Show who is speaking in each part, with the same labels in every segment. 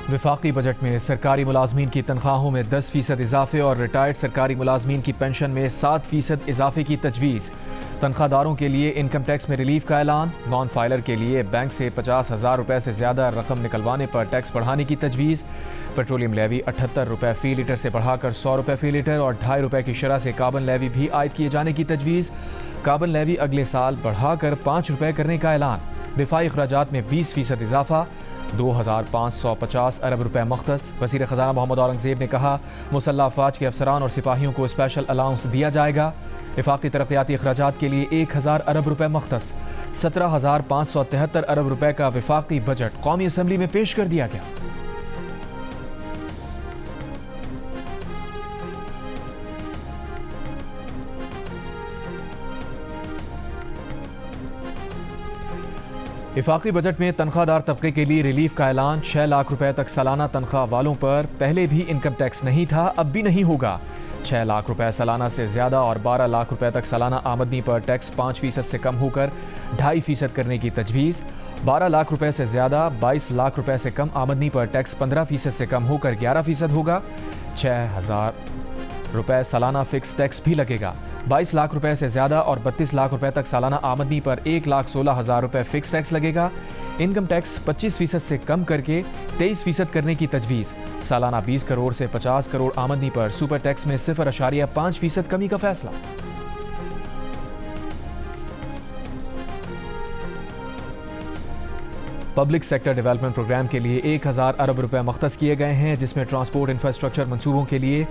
Speaker 1: वफाकी बजट में सरकारी मुलाजमीन की तनख्वाहों में 10% इजाफे और रिटायर्ड सरकारी मुलाजमीन की पेंशन में 7% इजाफे की तजवीज़। तनख्वाहदारों के लिए इनकम टैक्स में रिलीफ का ऐलान। नॉन फाइलर के लिए बैंक से 50,000 रुपये से ज़्यादा रकम निकलवाने पर टैक्स बढ़ाने की तजवीज़। पेट्रोलियम लेवी 78 रुपये फ़ी लीटर से बढ़ाकर 100 रुपये फ़ी लीटर और 2.5 रुपये की शरह से कार्बन लेवी भी आयद किए जाने की तजवीज़। कार्बन लेवी अगले साल बढ़ाकर 5 रुपये करने का ऐलान। दिफाई अखराजात में 20% इजाफा, 2,550 अरब रुपये मुख्तस। वज़ीर ख़ज़ाना मोहम्मद औरंगज़ेब ने कहा, मुसल्लह अफ़वाज के अफसरान और सिपाहियों को स्पेशल अलाउंस दिया जाएगा। वफाकी तरक्याती अखराजात के लिए 1,000 अरब रुपये मुख्तस। 17,573 अरब रुपये का वफाकी बजट कौमी असम्बली में पेश कर दिया गया। वफाकी बजट में तनख्वाहदार तबके के लिए रिलीफ का ऐलान। 6 लाख रुपए तक सालाना तनख्वाह वालों पर पहले भी इनकम टैक्स नहीं था, अब भी नहीं होगा। 6 लाख रुपए सालाना से ज़्यादा और 12 लाख रुपए तक सालाना आमदनी पर टैक्स 5% से कम होकर 2.5% करने की तजवीज़। 12 लाख रुपए से ज़्यादा 22 लाख रुपए से कम आमदनी पर टैक्स 15% से कम होकर 11% होगा। 6,000 रुपए सालाना फिक्स टैक्स भी लगेगा। 22 लाख रुपए से ज़्यादा और 32 लाख रुपए तक सालाना आमदनी पर 1,16,000 रुपए फिक्स टैक्स लगेगा। इनकम टैक्स 25% से कम करके 23% करने की तजवीज़। सालाना 20 करोड़ से 50 करोड़ आमदनी पर सुपर टैक्स में 0.5% कमी का फैसला। पब्लिक सेक्टर डेवलपमेंट प्रोग्राम के लिए 1,000 अरब रुपए मुख्तस किए गए हैं, जिसमें ट्रांसपोर्ट इंफ्रास्ट्रक्चर मंसूबों के लिए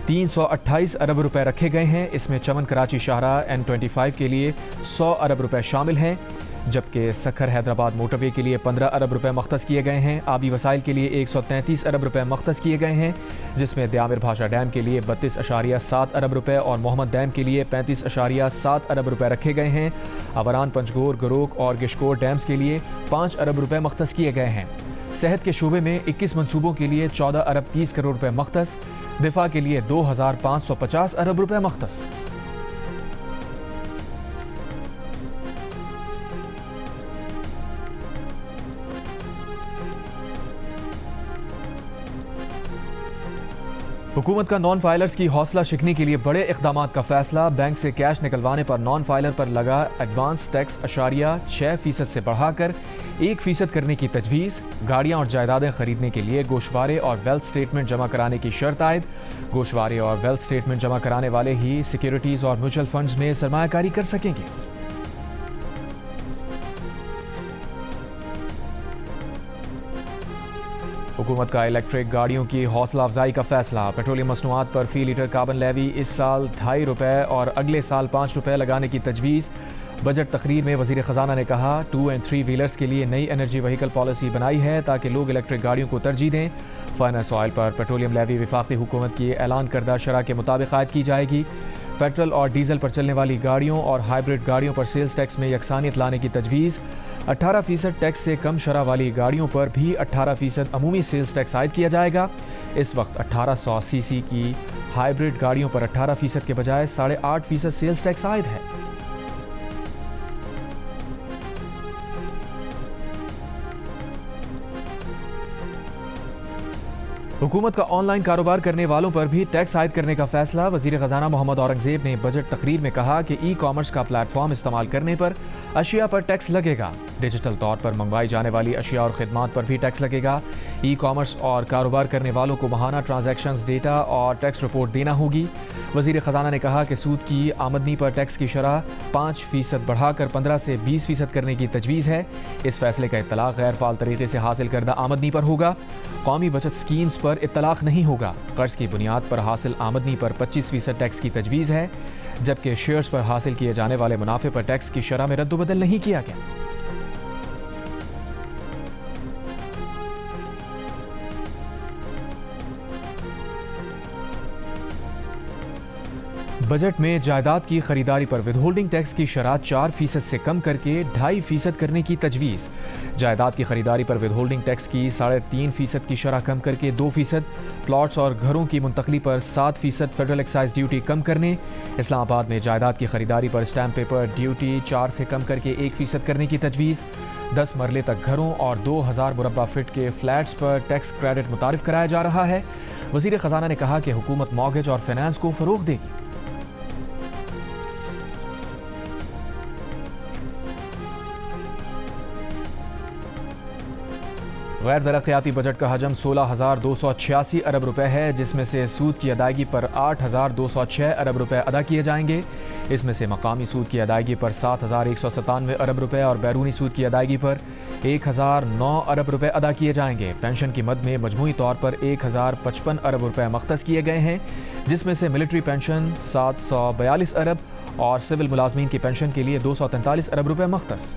Speaker 1: 328 अरब रुपए रखे गए हैं। इसमें चमन कराची शाहराह N25 के लिए 100 अरब रुपए शामिल हैं, जबकि सखर हैदराबाद मोटरवे के लिए 15 अरब रुपए मुख्तस किए गए हैं। आबी वसाइल के लिए 133 अरब रुपए मुख्तस किए गए हैं, जिसमें द्यामिर भाषा डैम के लिए 32.7 अरब रुपए और मोहम्मद डैम के लिए 35.7 अरब रुपए रखे गए हैं। अवरान, पंचगोर, गरोक और गिशकोर डैम्स के लिए 5 अरब रुपए मुख्तस किए गए हैं। सेहत के शोबे में 21 मनसूबों के लिए 14 अरब 30 करोड़ रुपए मुख्तस। दिफा के लिए 2,550 अरब रुपए मुख्तस। हुकूमत का नॉन फाइलर्स की हौसला शिकनी के लिए बड़े इक़दाम का फैसला। बैंक से कैश निकलवाने पर नॉन फाइलर पर लगा एडवांस टैक्स 6% से बढ़ाकर 1% करने की तजवीज़। गाड़ियां और जायदादें खरीदने के लिए गोशवारे और वेल्थ स्टेटमेंट जमा कराने की शर्त आयद। गोशवारे और वेल्थ स्टेटमेंट जमा कराने वाले ही सिक्योरिटीज़ और म्यूचुअल फंड्स में सरमायाकारी कर सकेंगे। हुकूमत का इलेक्ट्रिक गाड़ियों की हौसला अफजाई का फैसला। पेट्रोलियम मसनूआत पर फ़ी लीटर कार्बन लेवी इस साल 2.5 रुपये और अगले साल 5 रुपये लगाने की तजवीज़। बजट तकरीर में वज़ीर ख़ज़ाना ने कहा, 2 और 3 व्हीलर्स के लिए नई एनर्जी व्हीकल पॉलिसी बनाई है ताकि लोग इलेक्ट्रिक गाड़ियों को तरजीह दें। फाइनेंस ऑयल पर पेट्रोलियम लेवी वफाकी हुकूमत की ऐलान करदा शरह के मुताबिक आयद की जाएगी। पेट्रोल और डीजल पर चलने वाली गाड़ियों और हाइब्रिड गाड़ियों पर सेल्स टैक्स में यकसानियत लाने की तजवीज़। 18% टैक्स से कम शरह वाली गाड़ियों पर भी 18% अमूमी सेल्स टैक्स आयद किया जाएगा। इस वक्त 1800 सीसी की हाइब्रिड गाड़ियों पर 18% के बजाय 8.5% सेल्स टैक्स आयद है। हुकूमत का ऑनलाइन कारोबार करने वालों पर भी टैक्स आयद करने का फैसला। वज़ीर ख़ज़ाना मोहम्मद औरंगज़ेब ने बजट तकरीर में कहा कि ई कॉमर्स का प्लेटफॉर्म इस्तेमाल करने पर अशिया पर टैक्स लगेगा। डिजिटल तौर पर मंगवाई जाने वाली अशिया और खिदमात पर भी टैक्स लगेगा। ई कॉमर्स और कारोबार करने वालों को माहाना ट्रांजैक्शंस डेटा और टैक्स रिपोर्ट देना होगी। वज़ीर ख़ज़ाना ने कहा कि सूद की आमदनी पर टैक्स की शरह 5% बढ़ाकर 15 से 20% करने की तजवीज़ है। इस फैसले का इत्तलाक़ गैर फ़ाल तरीके से हासिल करदा आमदनी पर होगा। कौमी बचत स्कीम्स पर इत्तलाक़ नहीं होगा। कर्ज की बुनियाद पर हासिल आमदनी पर 25% टैक्स की तजवीज़ है, जबकि शेयर्स पर हासिल किए जाने वाले मुनाफे पर टैक्स की शरह में रद्द-बदल नहीं किया गया। बजट में जायदाद की खरीदारी पर विदहोल्डिंग टैक्स की शरह 4% से कम करके 2.5% करने की तजवीज़। जायदाद की खरीदारी पर विदहोल्डिंग टैक्स की 3.5% की शरह कम करके 2%, प्लॉट्स और घरों की मुंतकली पर 7% फेडरल एक्साइज ड्यूटी कम करने। इस्लामाबाद में जायदाद की खरीदारी पर स्टैम्प पेपर ड्यूटी 4 से कम करके 1% करने की तजवीज़। 10 मरले तक घरों और 2000 मुरब्बा फिट के फ्लैट्स पर टैक्स क्रेडिट मुतारिफ कराया जा रहा है। वज़ीर ख़जाना ने कहा कि हुकूमत मॉर्गेज और फाइनेंस को फ़रोग़ देगी। गैर तरक्याती बजट का हजम 16,286 अरब रुपए है, जिसमें से सूद की अदायगी पर 8,206 अरब रुपए अदा किए जाएंगे। इसमें से मकामी सूद की अदायगी पर 7,197 अरब रुपए और बैरूनी सूद की अदायगी पर 1,009 अरब रुपए अदा किए जाएंगे। पेंशन की मद में मजमूई तौर पर 1,055 अरब रुपए मख्तस किए गए हैं, जिसमें से मिलिट्री पेंशन 742 अरब और सिविल मुलाजमीन की पेंशन के लिए 243 अरब रुपए मख्तस।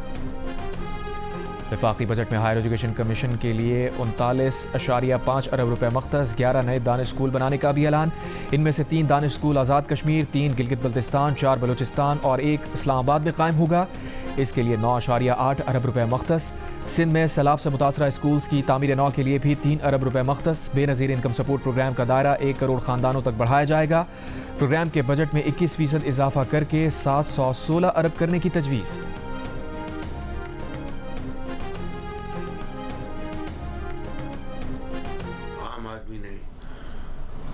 Speaker 1: वफाकी बजट में हायर एजुकेशन कमीशन के लिए 39.5 अरब रुपए मख्तस। 11 नए दानिश स्कूल बनाने का भी ऐलान। इनमें से 3 दानिश स्कूल आज़ाद कश्मीर, 3 गिलगित बल्तिस्तान, 4 बलूचिस्तान और 1 इस्लामाबाद में कायम होगा। इसके लिए 9.8 अरब रुपए मख्तस। सिंध में सैलाब से मुतासरा स्कूल्स की तामीर नौ के लिए भी 3 अरब रुपए मख्तस। बेनज़ीर इनकम सपोर्ट प्रोग्राम का दायरा 1 करोड़ ख़ानदानों तक बढ़ाया जाएगा। प्रोग्राम के बजट में 21% इजाफा करके 716 अरब करने की तजवीज़।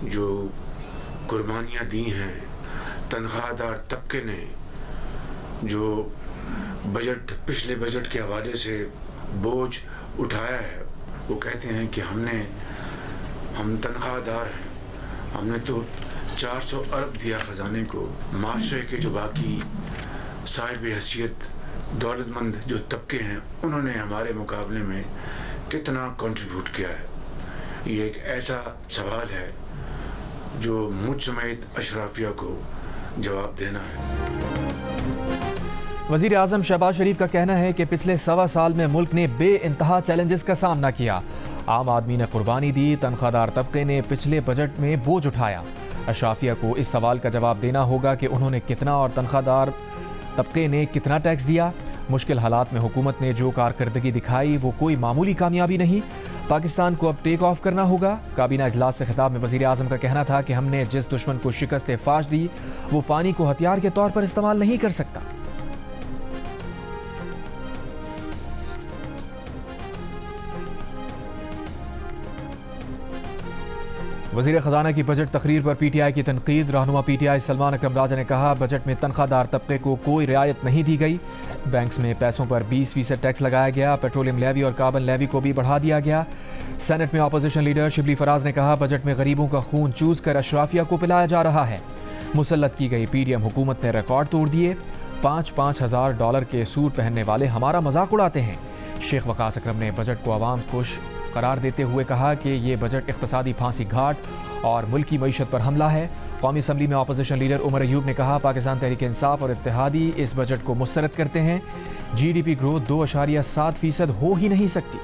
Speaker 2: जो कुर्बानियाँ दी हैं, तनख्वाहदार तबके ने जो पिछले बजट के हवाले से बोझ उठाया है, वो कहते हैं कि हम तनख्वाहदार हैं, हमने तो 400 अरब दिया ख़जाने को। माशरे के जो बाकी साहिब हैसियत दौलतमंद जो तबके हैं, उन्होंने हमारे मुकाबले में कितना कंट्रीब्यूट किया है। ये एक ऐसा सवाल है जो मुझ समेत अशराफिया को जवाब देना है।
Speaker 1: वज़ीर आज़म शहबाज शरीफ का कहना है कि पिछले 1.25 साल में मुल्क ने बेइंतहा चैलेंजेस का सामना किया। आम आदमी ने कुर्बानी दी, तनख्वाहदार तबके ने पिछले बजट में बोझ उठाया। अशराफिया को इस सवाल का जवाब देना होगा कि उन्होंने कितना और तनख्वाहदार तबके ने कितना टैक्स दिया। मुश्किल हालात में हुकूमत ने जो कारकर्दगी दिखाई वो कोई मामूली कामयाबी नहीं। पाकिस्तान को अब टेक ऑफ करना होगा। काबीना इजलास से खिताब में वज़ीर आज़म का कहना था कि हमने जिस दुश्मन को शिकस्त फाश दी वो पानी को हथियार के तौर पर इस्तेमाल नहीं कर सकता। वज़ीर ख़जाना की बजट तकरीर पर PTI की तनकीद। रहनुमा PTI सलमान अकरम राजा ने कहा, बजट में तनख्वाहदार तबके को कोई रियायत नहीं दी गई। बैंक्स में पैसों पर 20% टैक्स लगाया गया। पेट्रोलियम लेवी और कार्बन लेवी को भी बढ़ा दिया गया। सेनेट में अपोजिशन लीडर शिबली फराज ने कहा, बजट में गरीबों का खून चूस कर अशराफिया को पिलाया जा रहा है। मुसल्लत की गई PDM हुकूमत ने रिकॉर्ड तोड़ दिए। 5-5 हज़ार डॉलर के सूट पहनने वाले हमारा मजाक उड़ाते हैं। शेख वकास अकरम ने बजट को आवाम खुश करार देते हुए कहा कि ये बजट इक़्तिसादी फांसी घाट और मुल्की मईशत पर हमला है। कौमी असम्बली में अपोजिशन लीडर उमर अयूब ने कहा, पाकिस्तान तहरीक इंसाफ और इत्तेहादी इस बजट को मुस्तरद करते हैं। GDP ग्रोथ 2.7% हो ही नहीं सकती।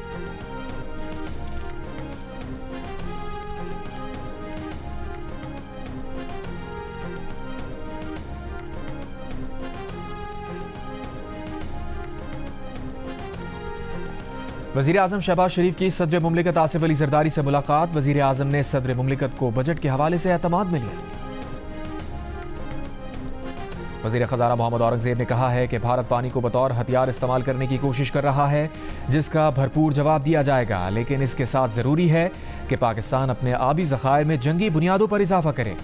Speaker 1: वज़ीर आज़म शहबाज शरीफ की सदर मुमलिकत आसिफ अली ज़रदारी से मुलाकात। वज़ीर आज़म ने सदर मुमलिकत को बजट के हवाले से एतमाद में लिया। वज़ीर ख़ज़ाना मोहम्मद औरंगज़ेब ने कहा है कि भारत पानी को बतौर हथियार इस्तेमाल करने की कोशिश कर रहा है, जिसका भरपूर जवाब दिया जाएगा, लेकिन इसके साथ ज़रूरी है कि पाकिस्तान अपने आबी ज़खायर में जंगी बुनियादों पर इजाफा करे।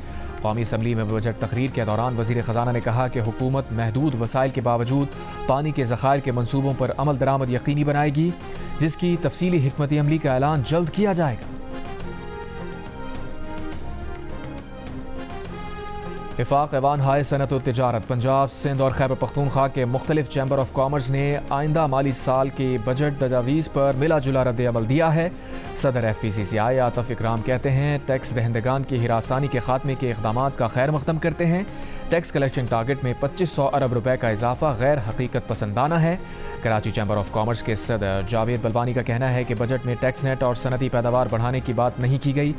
Speaker 1: कौमी असम्बली में बजट तकरीर के दौरान वज़ीर ख़ज़ाना ने कहा कि हुकूमत महदूद वसाइल के बावजूद पानी के ज़खायर के मनसूबों पर अमल दरामद यकीनी बनाएगी, जिसकी तफसीली हिकमत अमली का ऐलान जल्द किया जाएगा। इफ़ाक़ ऐवान हाय सनत और तिजारत पंजाब, सिंध और खैबर पख्तूनख्वा के मुख्तलिफ चैम्बर ऑफ कॉमर्स ने आइंदा माली साल के बजट तजावीज़ पर मिला जुला रद्द अमल दिया है। सदर FPCCI आतिफ इकराम कहते हैं, टैक्स दहंदगान की हिरासानी के खात्मे के इक़दामात का खैर मक़दम करते हैं। टैक्स कलेक्शन टारगेट में 2500 अरब रुपए का इजाफा गैर हकीकत पसंदाना है। कराची चैम्बर ऑफ कॉमर्स के सदर जावेद बलवानी का कहना है कि बजट में टैक्स नेट और सनती पैदावार बढ़ाने की बात नहीं की गई।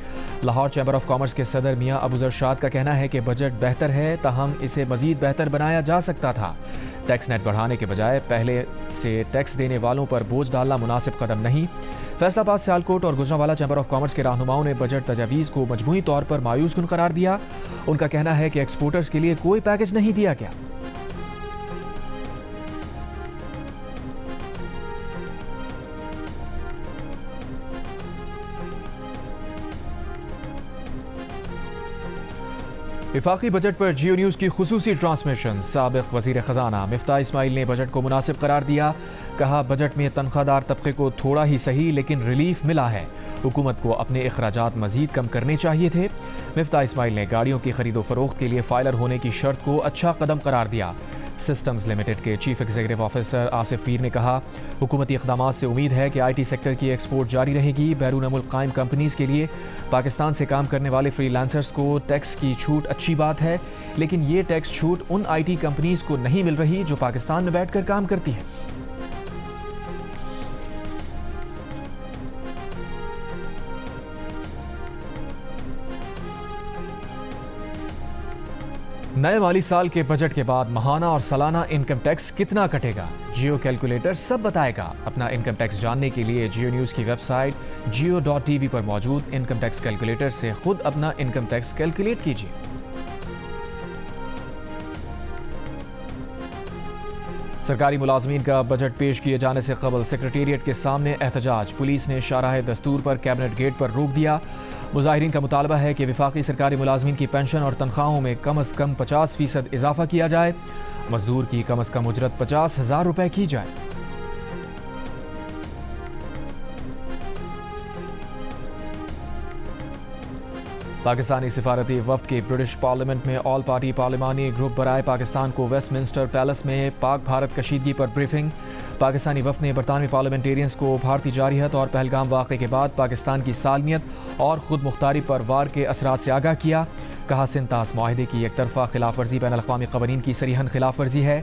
Speaker 1: लाहौर चैम्बर ऑफ कॉमर्स के सदर मियां अबू शाद का कहना है कि बजट बेहतर है, ताहम इसे मजीद बेहतर बनाया जा सकता था। टैक्स नेट बढ़ाने के बजाय पहले से टैक्स देने वालों पर बोझ डालना मुनासिब कदम नहीं। फैसलाबाद, सियालकोट और गुजरांवाला चैम्बर ऑफ कॉमर्स के रहनुमाओं ने बजट तजावीज़ को मजमूई तौर पर मायूस कुन करार दिया। उनका कहना है कि एक्सपोर्टर्स के लिए कोई पैकेज नहीं दिया गया। विफाकी बजट पर जियो न्यूज़ की खुसूसी ट्रांसमिशन। साबिक वज़ीर ख़जाना मिफ्ताह इस्माइल ने बजट को मुनासिब करार दिया। कहा, बजट में तनख्वाहदार तबके को थोड़ा ही सही लेकिन रिलीफ मिला है। हुकूमत को अपने अखराजात मज़ीद कम करने चाहिए थे। मिफ्ताह इस्माइल ने गाड़ियों की खरीदो फरोख्त के लिए फाइलर होने की शर्त को अच्छा कदम करार दिया। सिस्टम्स लिमिटेड के chief executive officer Asif Mir ने कहा, हुकूमती इक़दामात से उम्मीद है कि IT सेक्टर की एक्सपोर्ट जारी रहेगी। बैरून मुल्क कायम कंपनीज़ के लिए पाकिस्तान से काम करने वाले फ्रीलांसर्स को टैक्स की छूट अच्छी बात है, लेकिन ये टैक्स छूट उन IT कंपनीज़ को नहीं मिल रही जो पाकिस्तान में बैठकर काम करती हैं। नए माली साल के बजट के बाद माहाना और सालाना इनकम टैक्स कितना कटेगा, जियो कैलकुलेटर सब बताएगा। अपना इनकम टैक्स जानने के लिए जियो न्यूज़ की वेबसाइट jiyo.tv पर मौजूद इनकम टैक्स कैलकुलेटर से खुद अपना इनकम टैक्स कैलकुलेट कीजिए। सरकारी मुलाजमीन का बजट पेश किए जाने से कबल सेक्रेटेरिएट के सामने एहतजाज। पुलिस ने शाराह दस्तूर पर कैबिनेट गेट पर रोक दिया। मुजाहिरीन का मुतालबा है कि विफाकी सरकारी मुलाजमीन की पेंशन और तनख्वाहों में कम अज़ कम 50% इजाफा किया जाए। मजदूर की कम अज़ कम उजरत 50,000 रुपए की जाए। पाकिस्तानी सिफारती वफ्द के ब्रिटिश पार्लियामेंट में ऑल पार्टी पार्लिमानी ग्रुप बराए पाकिस्तान को वेस्टमिंस्टर पैलेस में पाक भारत कशीदगी पर ब्रीफिंग। पाकिस्तानी वफ्द ने बरतानवी पार्लियामेंटेरियंस को भारतीय जारियत और पहलगाम वाक़े के बाद पाकिस्तान की सालमियत और खुद मुख्तारी पर वार के असरात से आगाह किया। कहा, सिंतास माहिदे की एक तरफा खिलाफ वर्जी बैन अल-अक़वामी क़वानीन की सरीहन खिलाफ वर्जी है।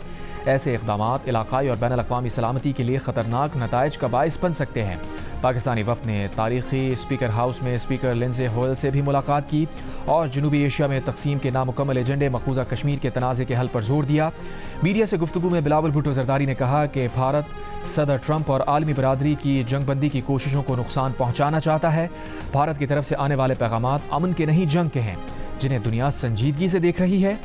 Speaker 1: ऐसे इक़दामात इलाक़ाई और बैन अल-अक़वामी सलामती के लिए ख़तरनाक नताइज का बाइस बन सकते हैं। पाकिस्तानी वफ़द ने तारीख़ी स्पीकर हाउस में स्पीकर लिंडसे होयल से भी मुलाकात की और जनूबी एशिया में तकसीम के नामुकम्मल एजेंडे मकबूजा कश्मीर के तनाज़े के हल पर जोर दिया। मीडिया से गुफ्तगू में बिलावल भुट्टो जरदारी ने कहा कि भारत सदर ट्रंप और आलमी बरादरी की जंगबंदी की कोशिशों को नुकसान पहुँचाना चाहता है। भारत की तरफ से आने वाले पैगामात अमन के नहीं जंग के हैं, जिन्हें दुनिया संजीदगी से देख रही है।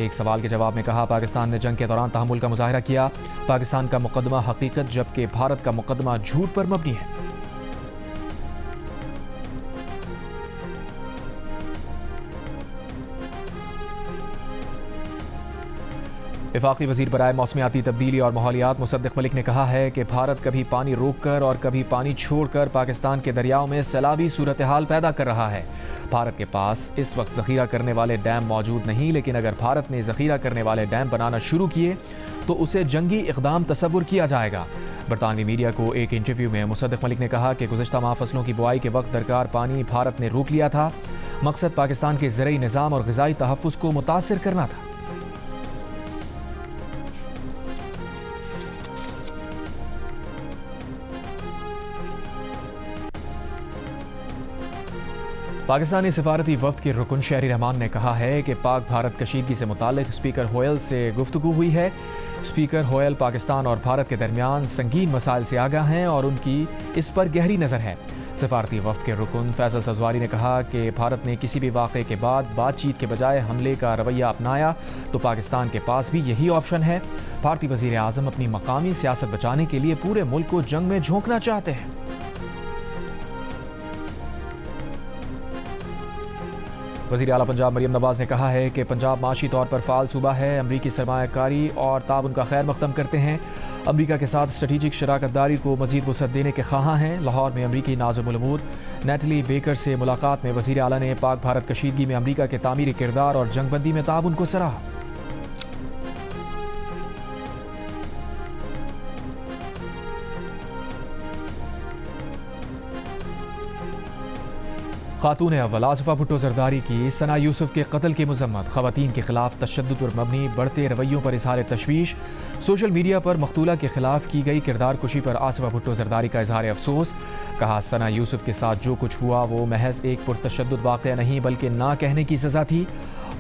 Speaker 1: एक सवाल के जवाब में कहा, पाकिस्तान ने जंग के दौरान तहम्मुल का मुजाहिरा किया। पाकिस्तान का मुकदमा हकीकत जबकि भारत का मुकदमा झूठ पर मबनी है। वफाकी वज़ीर बराए मौसमियाती तब्दीली और माहौलियात मुसद्दिक़ मलिक ने कहा है कि भारत कभी पानी रोक कर और कभी पानी छोड़कर पाकिस्तान के दरियाओं में सैलाबी सूरत हाल पैदा कर रहा है। भारत के पास इस वक्त ज़ख़ीरा करने वाले डैम मौजूद नहीं, लेकिन अगर भारत ने ज़ख़ीरा करने वाले डैम बनाना शुरू किए तो उसे जंगी इक़दाम तसव्वुर किया जाएगा। बरतानवी मीडिया को एक इंटरव्यू में मुसद्दिक़ मलिक ने कहा कि गुज़श्ता माह फसलों की बुआई के वक्त दरकार पानी भारत ने रोक लिया था। मकसद पाकिस्तान के ज़रई निज़ाम और ग़िज़ाई तहफ़्फ़ुज़ को मुतासिर करना था। पाकिस्तानी सिफारती वफ्द के रुकन शहरी रहमान ने कहा है कि पाक भारत कशीदगी से मुतालिक स्पीकर होयल से गुफ्तगू हुई है। स्पीकर होयल पाकिस्तान और भारत के दरमियान संगीन मसाइल से आगाह हैं और उनकी इस पर गहरी नज़र है। सिफारती वफ्द के रुकन फैसल सब्ज़वारी ने कहा कि भारत ने किसी भी वाक़े के बाद बातचीत के बजाय हमले का रवैया अपनाया तो पाकिस्तान के पास भी यही ऑप्शन है। भारतीय वज़ीर आज़म अपनी मकामी सियासत बचाने के लिए पूरे मुल्क को जंग में झोंकना चाहते हैं। वज़ीर आला पंजाब मरियम नवाज़ ने कहा है कि पंजाब माशी तौर पर फ़ाल सूबा है। अमरीकी सरमायाकारी और ताउन का खैर मक़दम करते हैं। अमरीका के साथ स्ट्रेटेजिक शराकतदारी को मज़ीद वसअत देने के ख़्वाहां हैं। लाहौर में अमरीकी नाज़िम उल उमूर नेटली बेकर से मुलाकात में वज़ीर आला ने पाक भारत कशीदगी में अमरीका के तामीरी किरदार और जंगबंदी में ताउन को सराहा। खातून अव्वल आसिफा भुट्टो जरदारी की सना यूसुफ के कत्ल की मजम्मत। खवातीन के खिलाफ तशद्दुद पर मबनी बढ़ते रवैयों पर इजहार तशवीश। सोशल मीडिया पर मकतूला के खिलाफ की गई किरदार कुशी पर आसिफा भुट्टो जरदारी का इजहार अफसोस। कहा, सना यूसुफ के साथ जो कुछ हुआ वो महज एक पुरतशद्दुद वाक़या नहीं बल्कि ना कहने की सज़ा थी।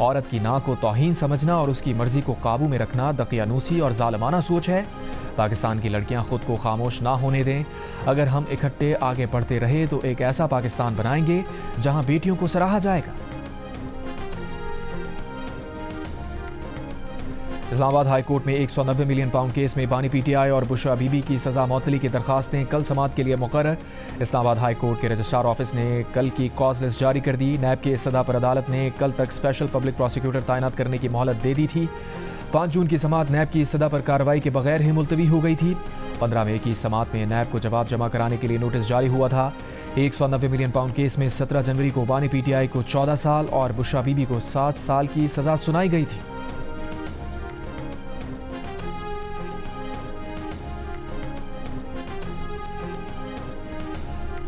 Speaker 1: औरत की ना को तौहीन समझना और उसकी मर्जी को काबू में रखना दकियानूसी और जालमाना सोच है। पाकिस्तान की लड़कियां खुद को खामोश ना होने दें। अगर हम इकट्ठे आगे बढ़ते रहे तो एक ऐसा पाकिस्तान बनाएंगे जहां बेटियों को सराहा जाएगा। इस्लामाबाद हाई कोर्ट में 190 मिलियन पाउंड केस में बानी पीटीआई और बुशरा बीबी की सजा मअतली की दरखास्तें कल समाअत के लिए मुकर्रर। इस्लामाबाद हाई कोर्ट के रजिस्ट्रार ऑफिस ने कल की कॉज लिस्ट जारी कर दी। नैब की इस सदा पर अदालत ने कल तक स्पेशल पब्लिक प्रोसिक्यूटर तैनात करने की मोहलत दे दी थी। 5 जून की समाअत नैब की सदा पर कार्रवाई के बगैर ही मुलतवी हो गई थी। 15 मई की समाअत में नैब को जवाब जमा कराने के लिए नोटिस जारी हुआ था। 190 मिलियन पाउंड केस में 17 जनवरी को बानी पीटीआई को 14 साल और बुशरा बीबी को 7 साल की सजा सुनाई गई थी।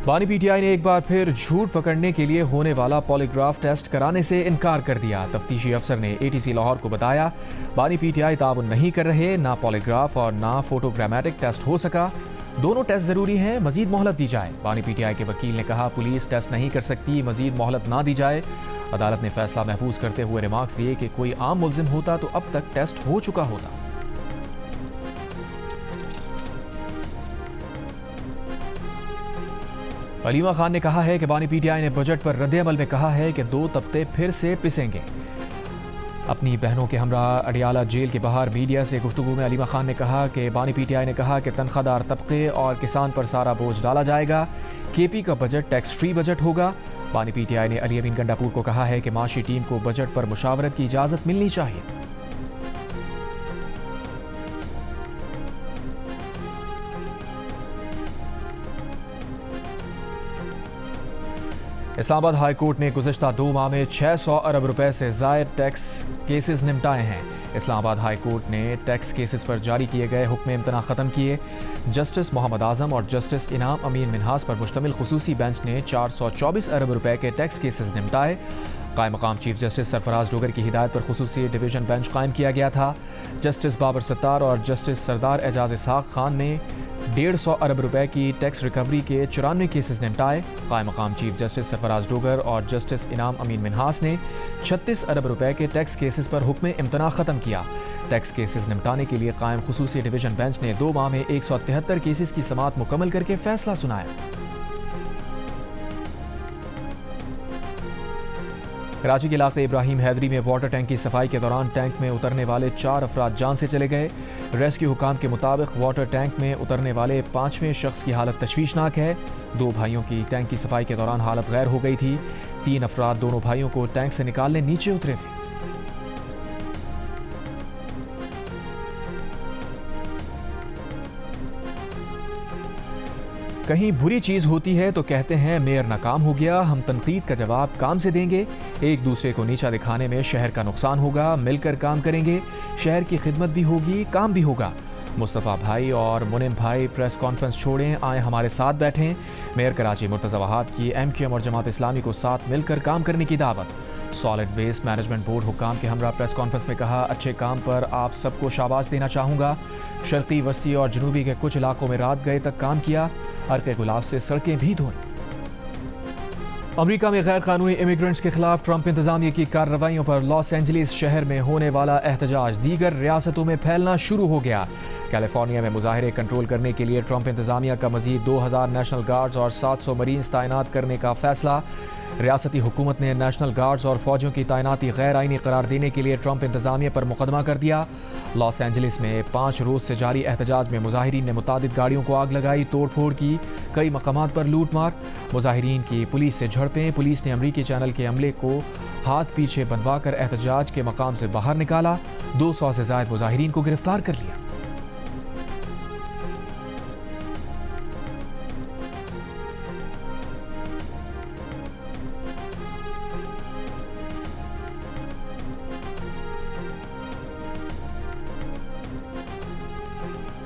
Speaker 1: बानी पीटीआई ने एक बार फिर झूठ पकड़ने के लिए होने वाला पॉलीग्राफ टेस्ट कराने से इनकार कर दिया। तफ्तीशी अफसर ने एटीसी लाहौर को बताया, बानी पीटीआई ताउन नहीं कर रहे, ना पॉलीग्राफ और ना फोटोग्रामेटिक टेस्ट हो सका। दोनों टेस्ट जरूरी हैं, मजीद मोहलत दी जाए। बानी पीटीआई के वकील ने कहा, पुलिस टेस्ट नहीं कर सकती, मजीद मोहलत ना दी जाए। अदालत ने फैसला महफूज करते हुए रिमार्क्स दिए कि कोई आम मुल्जिम होता तो अब तक टेस्ट हो चुका होता। अलीमा खान ने कहा है कि बानी पीटीआई ने बजट पर रद्द-ए-अमल में कहा है कि 2 तबके फिर से पिसेंगे। अपनी बहनों के हमरा अडियाला जेल के बाहर मीडिया से गुफ्तगू में अलीमा खान ने कहा कि बानी पीटीआई ने कहा कि तनख्वाहदार तबके और किसान पर सारा बोझ डाला जाएगा। केपी का बजट टैक्स फ्री बजट होगा। बानी पीटीआई ने अली अमीन गंडापुर को कहा है कि माशी टीम को बजट पर मुशावरत की इजाज़त मिलनी चाहिए। इस्लामाबाद हाई कोर्ट ने गुज़श्ता 2 माह में 600 अरब रुपए से ज़ायद टैक्स केसेस निपटाए हैं। इस्लामाबाद हाई कोर्ट ने टैक्स केसेस पर जारी किए गए हुक्म इम्तना ख़त्म किए। जस्टिस मोहम्मद आज़म और जस्टिस इनाम अमीन मिन्हास पर मुश्तमिल खुसूसी बेंच ने 424 अरब रुपए के टैक्स केसेस निपटाए। कायम मकाम चीफ जस्टिस सरफराज डोगर की हिदायत पर खुसूसी डिवीजन बेंच कायम किया गया था। जस्टिस बाबर सत्तार और जस्टिस सरदार एजाज इसहाक खान ने 150 अरब रुपए की टैक्स रिकवरी के 94 केसेस निपटाए। कायम मकाम चीफ जस्टिस सरफराज डोगर और जस्टिस इनाम अमीन मिन्हास ने 36 अरब रुपए के टैक्स केसेस पर हुक्म इम्तना ख़त्म किया। टैक्स केसेस निपटाने के लिए कायम खुसूसी डिवीजन बेंच ने 2 माह में 173 केसेस की समाअत मुकम्मल करके फैसला सुनाया। कराची के इलाके इब्राहिम हैदरी में वाटर टैंक की सफाई के दौरान टैंक में उतरने वाले 4 अफराद जान से चले गए। रेस्क्यू हुकाम के मुताबिक वाटर टैंक में उतरने वाले 5वें शख्स की हालत तशवीशनाक है। 2 भाइयों की टैंक की सफाई के दौरान हालत गैर हो गई थी। 3 अफराद दोनों भाइयों को टैंक से निकालने नीचे उतरे थे। कहीं बुरी चीज़ होती है तो कहते हैं मेयर नाकाम हो गया, हम तनकीद का जवाब काम से देंगे। एक दूसरे को नीचा दिखाने में शहर का नुकसान होगा, मिलकर काम करेंगे, शहर की खिदमत भी होगी, काम भी होगा। मुस्तफ़ा भाई और मुनिम भाई प्रेस कॉन्फ्रेंस छोड़ें, आए हमारे साथ बैठें। मेयर कराची मुर्तज़ा वहाब की MQM और जमात इस्लामी को साथ मिलकर काम करने की दावत। सॉलिड वेस्ट मैनेजमेंट बोर्ड हुक्काम के हमरा प्रेस कॉन्फ्रेंस में कहा, अच्छे काम पर आप सबको शाबाश देना चाहूँगा। शर्क़ी वस्ती और जनूबी के कुछ इलाकों में रात गए तक काम किया, अर्क़े गुलाब से सड़कें भी धोई। अमेरिका में गैर कानूनी इमिग्रेंट्स के खिलाफ ट्रंप इंतजामिया की कार्रवाइयों पर लॉस एंजलिस शहर में होने वाला एहतजाज दीगर रियासतों में फैलना शुरू हो गया। कैलिफोर्निया में मुजाहिरे कंट्रोल करने के लिए ट्रंप इंतजामिया का मजीद 2000 नेशनल गार्ड्स और 700 मरीन्स तैनात करने का फैसला। रियासती हुकूमत ने नेशनल गार्ड्स और फौजियों की तैनाती गैर आइनी करार देने के लिए ट्रंप इंतजामिया पर मुकदमा कर दिया। लॉस एंजलिस में 5 रोज़ से जारी एहतजाज में मुजाहिरीन ने मुतादिद गाड़ियों को आग लगाई, तोड़ फोड़ की, कई मकामात पर लूट मार। मुजाहिरीन की पुलिस से झड़पें, पुलिस ने अमरीकी चैनल के अमले को हाथ पीछे बंधवा कर एहतजाज के मकाम से बाहर निकाला। 200 से ज़ायद मुजाहिरीन को गिरफ्तार कर लिया।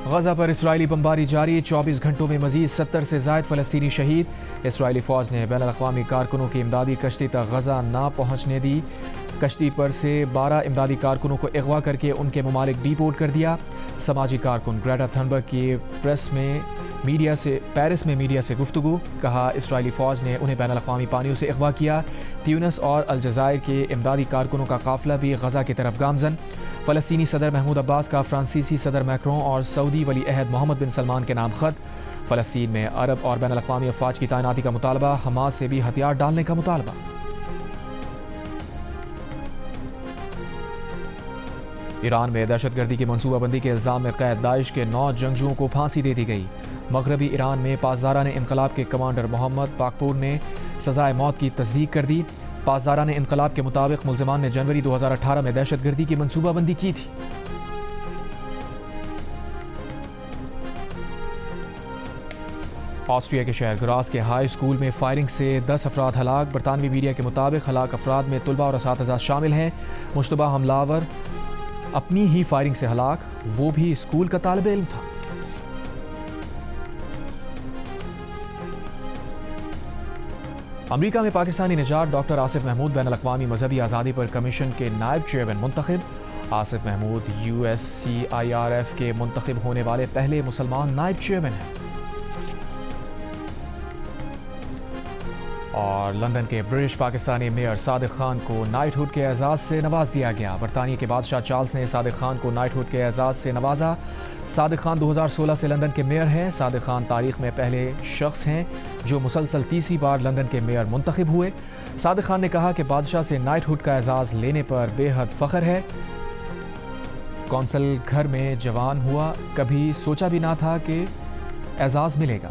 Speaker 1: गजा पर इसराइली बमबारी जारी, 24 घंटों में मजीद 70 से ज़ायद फ़लस्तीनी शहीद। इसराइली फ़ौज ने बैनुल-अक़वामी कारकुनों की इमदादी कश्ती तक गजा ना पहुँचने दी। कश्ती पर से 12 इमदादी कारकुनों को अगवा करके उनके ममालिक डिपोर्ट कर दिया। समाजी कारकुन ग्रेटा थनबर्ग की पेरिस में मीडिया से गुफ्तगू, कहा इसराइली फ़ौज ने उन्हें बैनुल-अक़वामी पानियों से अगवा किया। ट्यूनिस और अलजायर के इमदादी कारकुनों का काफ़िला भी गजा की तरफ गामजन। फ़लस्तीनी सदर महमूद अब्बास का फ्रांसीसी सदर मैक्रों और सऊदी वली अहद मोहम्मद बिन सलमान के नाम ख़त। फ़लस्तीन में अरब और बैनुल-अक़वामी अफ़वाज की तैनाती का मुतालबा, हमास से भी हथियार डालने का मुतालबा। ईरान में दहशतगर्दी की मनसूबाबंदी के इल्ज़ाम में कैद दाइश के 9 जंगजुओं को फांसी दे दी गई। मगरबी ईरान में पासदारान इनकलाब के कमांडर मोहम्मद पाकपुर ने सज़ाए मौत की तस्दीक कर दी। पासदारान इनकलाब के मुताबिक मुल्ज़िमान ने जनवरी 2018 में दहशतगर्दी की मनसूबाबंदी की थी। ऑस्ट्रिया के शहर ग्रास के हाई स्कूल में फायरिंग से 10 अफराद हलाक। बरतानवी मीडिया के मुताबिक हलाक अफराद में तुलबा और असातिज़ा शामिल हैं। मुश्तबा हमलावर अपनी ही फायरिंग से हलाक, वो भी स्कूल का तालिब इल्म था। अमेरिका में पाकिस्तानी निजात डॉक्टर आसिफ महमूद बैनुल-अक़वामी मजहबी आज़ादी पर कमीशन के नायब चेयरमैन मुंतखब। आसिफ महमूद USCIRF के मुंतखब होने वाले पहले मुसलमान नायब चेयरमैन हैं। और लंदन के ब्रिटिश पाकिस्तानी मेयर सादिक खान को नाइटहुड के एजाज़ से नवाज दिया गया। बरतानिया के बादशाह चार्ल्स ने सादिक खान को नाइटहुड के एजाज़ से नवाजा। सादिक खान 2016 से लंदन के मेयर हैं। सादिक खान तारीख में पहले शख्स हैं जो मुसलसल तीसरी बार लंदन के मेयर मुंतखब हुए। सादिक खान ने कहा कि बादशाह से नाइटहुड का एजाज़ लेने पर बेहद फ़ख्र है। कौंसल घर में जवान हुआ, कभी सोचा भी ना था कि एजाज़ मिलेगा।